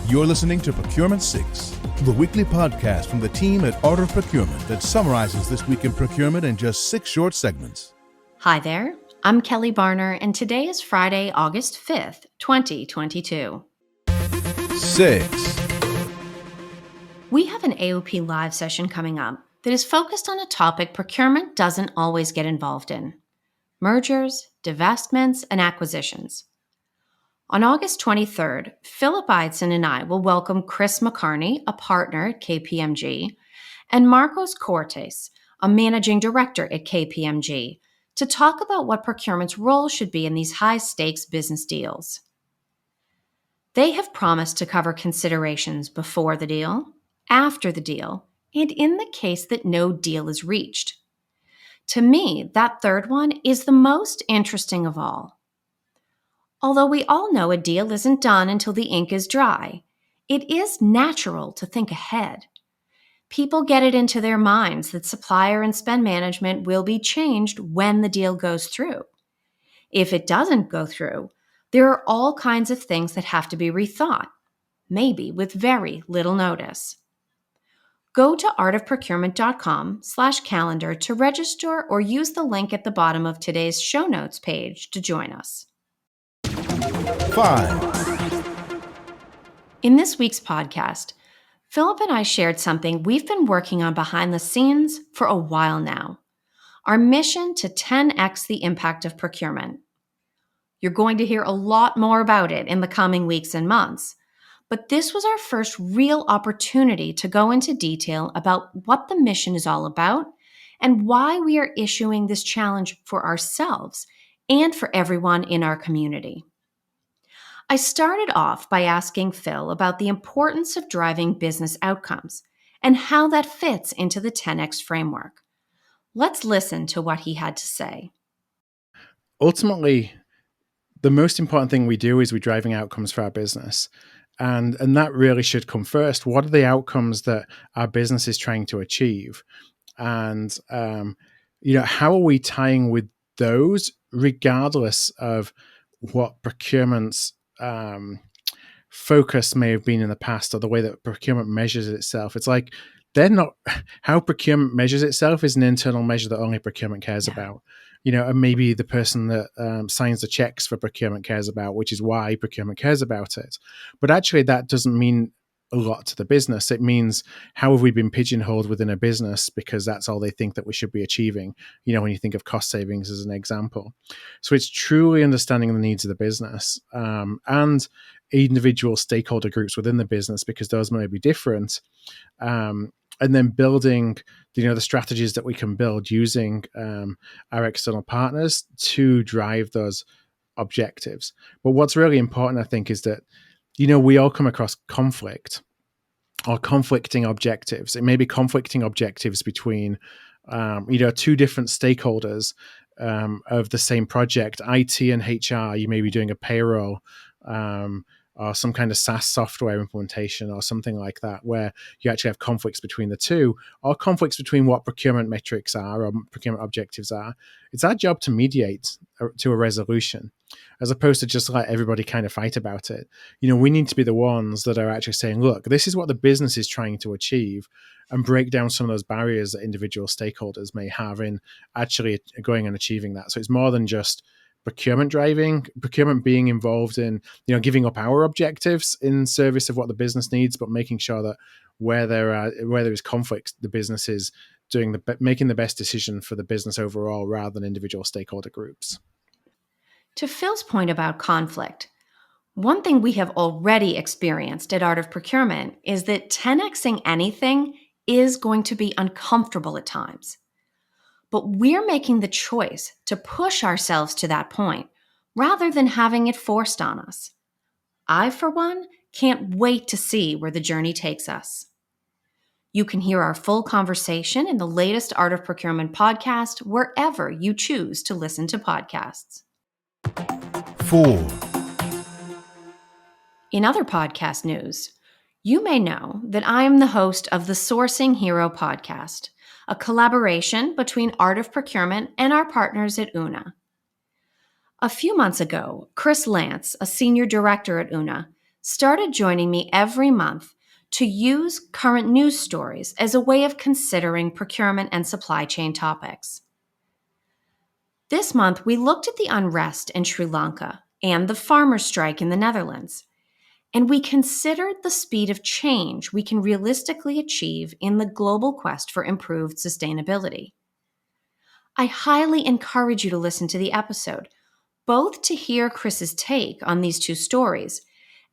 You're listening to Procurement 6, the weekly podcast from the team at Art of Procurement that summarizes this week in procurement in just 6 short segments. Hi there, I'm Kelly Barner, and today is Friday, August 5th, 2022. 6. We have an AOP live session coming up that is focused on a topic procurement doesn't always get involved in: mergers, divestments, and acquisitions. On August 23rd, Philip Eidson and I will welcome Chris McCarney, a partner at KPMG, and Marcos Cortes, a managing director at KPMG, to talk about what procurement's role should be in these high-stakes business deals. They have promised to cover considerations before the deal, after the deal, and in the case that no deal is reached. To me, that third one is the most interesting of all. Although we all know a deal isn't done until the ink is dry, it is natural to think ahead. People get it into their minds that supplier and spend management will be changed when the deal goes through. If it doesn't go through, there are all kinds of things that have to be rethought, maybe with very little notice. Go to artofprocurement.com/calendar to register or use the link at the bottom of today's show notes page to join us. 5. In this week's podcast, Philip and I shared something we've been working on behind the scenes for a while now: our mission to 10x the impact of procurement. You're going to hear a lot more about it in the coming weeks and months, but this was our first real opportunity to go into detail about what the mission is all about and why we are issuing this challenge for ourselves and for everyone in our community. I started off by asking Phil about the importance of driving business outcomes and how that fits into the 10X framework. Let's listen to what he had to say. Ultimately, the most important thing we do is we're driving outcomes for our business. And that really should come first. What are the outcomes that our business is trying to achieve? And, how are we tying with those regardless of what procurement's focus may have been in the past or the way that procurement measures itself? It's like how procurement measures itself is an internal measure that only procurement cares about. And maybe the person that signs the checks for procurement cares about, which is why procurement cares about it. But actually, that doesn't mean a lot to the business. It means, how have we been pigeonholed within a business because that's all they think that we should be achieving, when you think of cost savings as an example. So it's truly understanding the needs of the business and individual stakeholder groups within the business, because those may be different. And then building, the strategies that we can build using our external partners to drive those objectives. But what's really important, I think, is that, we all come across conflict or conflicting objectives. It may be conflicting objectives between, two different stakeholders of the same project, IT and HR. You may be doing a payroll or some kind of SaaS software implementation or something like that, where you actually have conflicts between the two, or conflicts between what procurement metrics are or procurement objectives are. It's our job to mediate to a resolution, as opposed to just let everybody kind of fight about it. We need to be the ones that are actually saying, look, this is what the business is trying to achieve, and break down some of those barriers that individual stakeholders may have in actually going and achieving that. So it's more than just procurement being involved in, giving up our objectives in service of what the business needs, but making sure that where there is conflict, the business is making the best decision for the business overall rather than individual stakeholder groups. To Phil's point about conflict, one thing we have already experienced at Art of Procurement is that 10xing anything is going to be uncomfortable at times. But we're making the choice to push ourselves to that point rather than having it forced on us. I, for one, can't wait to see where the journey takes us. You can hear our full conversation in the latest Art of Procurement podcast wherever you choose to listen to podcasts. 4. In other podcast news, you may know that I am the host of the Sourcing Hero podcast, a collaboration between Art of Procurement and our partners at UNA. A few months ago, Chris Lance, a senior director at UNA, started joining me every month to use current news stories as a way of considering procurement and supply chain topics. This month, we looked at the unrest in Sri Lanka and the farmers' strike in the Netherlands, and we considered the speed of change we can realistically achieve in the global quest for improved sustainability. I highly encourage you to listen to the episode, both to hear Chris's take on these two stories,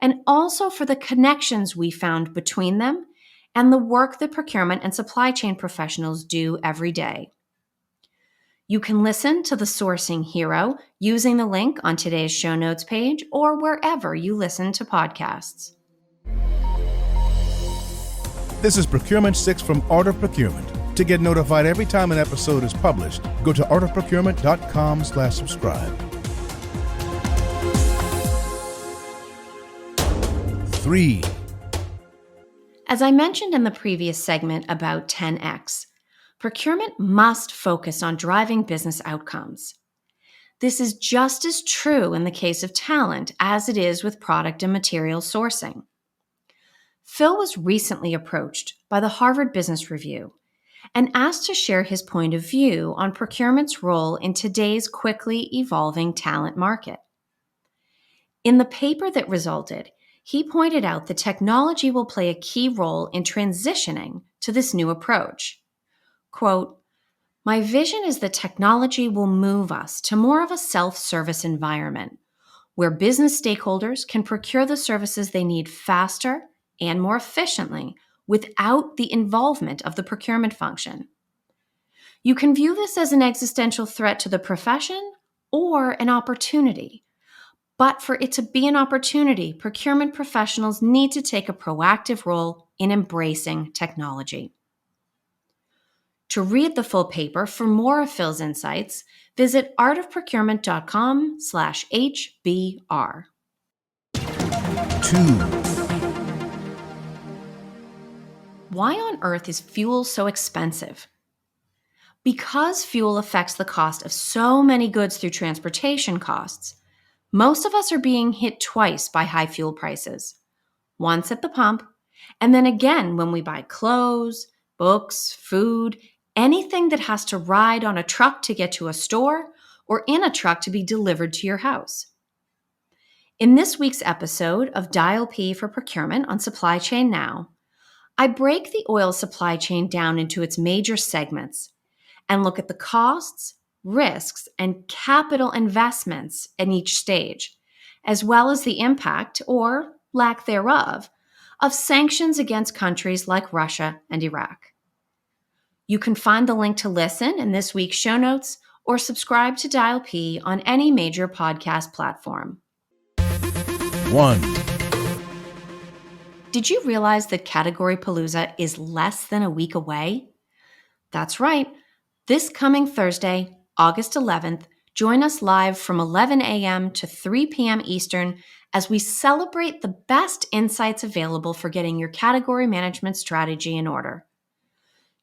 and also for the connections we found between them and the work that procurement and supply chain professionals do every day. You can listen to The Sourcing Hero using the link on today's show notes page or wherever you listen to podcasts. This is Procurement 6 from Art of Procurement. To get notified every time an episode is published, go to artofprocurement.com/subscribe. 3. As I mentioned in the previous segment about 10X, procurement must focus on driving business outcomes. This is just as true in the case of talent as it is with product and material sourcing. Phil was recently approached by the Harvard Business Review and asked to share his point of view on procurement's role in today's quickly evolving talent market. In the paper that resulted, he pointed out that technology will play a key role in transitioning to this new approach. Quote, "My vision is that technology will move us to more of a self-service environment where business stakeholders can procure the services they need faster and more efficiently without the involvement of the procurement function. You can view this as an existential threat to the profession or an opportunity. But for it to be an opportunity, procurement professionals need to take a proactive role in embracing technology." To read the full paper for more of Phil's insights, visit artofprocurement.com/HBR. 2. Why on earth is fuel so expensive? Because fuel affects the cost of so many goods through transportation costs, most of us are being hit twice by high fuel prices. Once at the pump, and then again when we buy clothes, books, food, anything that has to ride on a truck to get to a store or in a truck to be delivered to your house. In this week's episode of Dial P for Procurement on Supply Chain Now, I break the oil supply chain down into its major segments and look at the costs, risks, and capital investments in each stage, as well as the impact, or lack thereof, of sanctions against countries like Russia and Iraq. You can find the link to listen in this week's show notes or subscribe to Dial P on any major podcast platform. 1. Did you realize that Category Palooza is less than a week away? That's right. This coming Thursday, August 11th, join us live from 11 a.m. to 3 p.m. Eastern as we celebrate the best insights available for getting your category management strategy in order.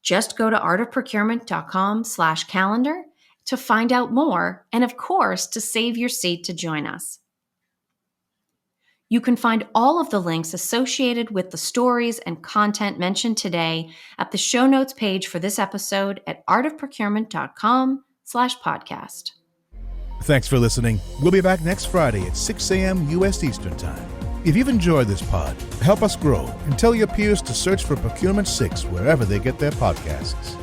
Just go to artofprocurement.com/calendar to find out more and, of course, to save your seat to join us. You can find all of the links associated with the stories and content mentioned today at the show notes page for this episode at artofprocurement.com/podcast. Thanks for listening. We'll be back next Friday at 6 a.m. U.S. Eastern Time. If you've enjoyed this pod, help us grow and tell your peers to search for Procurement 6 wherever they get their podcasts.